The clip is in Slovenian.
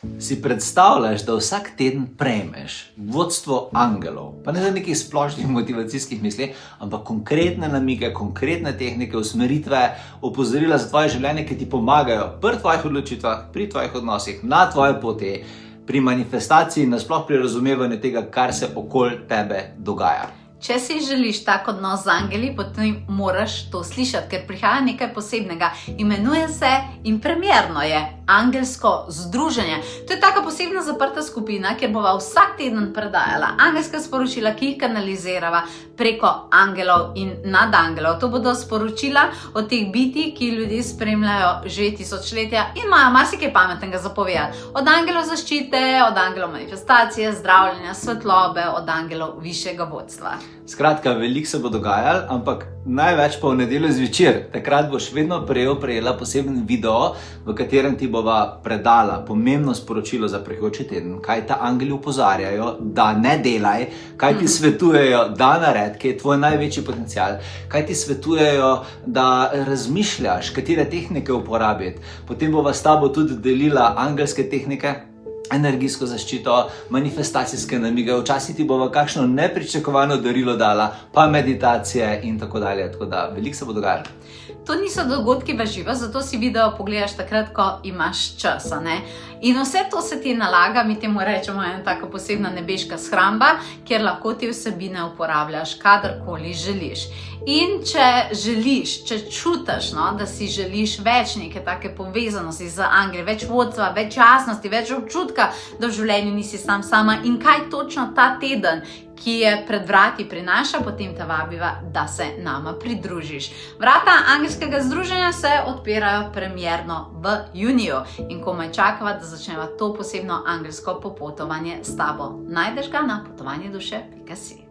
Si predstavljaš, da vsak teden prejmeš vodstvo angelov, pa ne za nekih splošnih motivacijskih misli, ampak konkretne namige, konkretne tehnike, usmeritve, opozorila za tvoje življenje, ki ti pomagajo pri tvojih odločitvah, pri tvojih odnosih, na tvoje poti, pri manifestaciji in nasploh pri razumevanju tega, kar se okoli tebe dogaja. Če si želiš tak odnos z angeli, potem moraš to slišati, ker prihaja nekaj posebnega. Imenuje se in premierno je Angelsko združenje. To je taka posebna zaprta skupina, kjer bova vsak teden predajala angelska sporočila, ki jih kanalizirava preko angelov in nadangelov. To bodo sporočila od teh bitij, ki ljudi spremljajo že tisočletja in imajo marsikaj pametnega za povedati. Od angelov zaščite, od angelov manifestacije, zdravljenja, svetlobe, od angelov višjega vodstva. Skratka, veliko se bo dogajalo, ampak največ pa v nedeljo zvečer. Takrat boš vedno prejela poseben video, v katerem ti bova predala pomembno sporočilo za prihodnji teden, kaj ta angeli opozarjajo, da ne delaj, kaj ti svetujejo, da naredi, kaj je tvoj največji potencial, kaj ti svetujejo, da razmišljaš, katere tehnike uporabiti. Potem bova s tabo tudi delila angelske tehnike, energijsko zaščito, manifestacijske namige, včasih ti bova kakšno nepričakovano darilo dala, pa meditacije in tako dalje. Tako da veliko se bo dogajalo. To niso dogodki v živo, zato si video pogledaš takrat, ko imaš čas, ne? In vse to se ti nalaga, mi temu rečemo ena taka posebna nebeška shramba, kjer lahko te vsebine uporabljaš kadarkoli želiš. In če želiš, če čutiš, da si želiš več neke take povezanosti z angeli, več vodstva, več jasnosti, več občutka, da v življenju nisi sam sama in kaj točno ta teden, ki je pred vrati prinaša, potem te vabiva, da se nama pridružiš. Vrata angelskega združenja se odpirajo premierno v juniju in komaj čakava, da začneva to posebno angelsko popotovanje s tabo. Najdeš ga na potovanjeduše.si.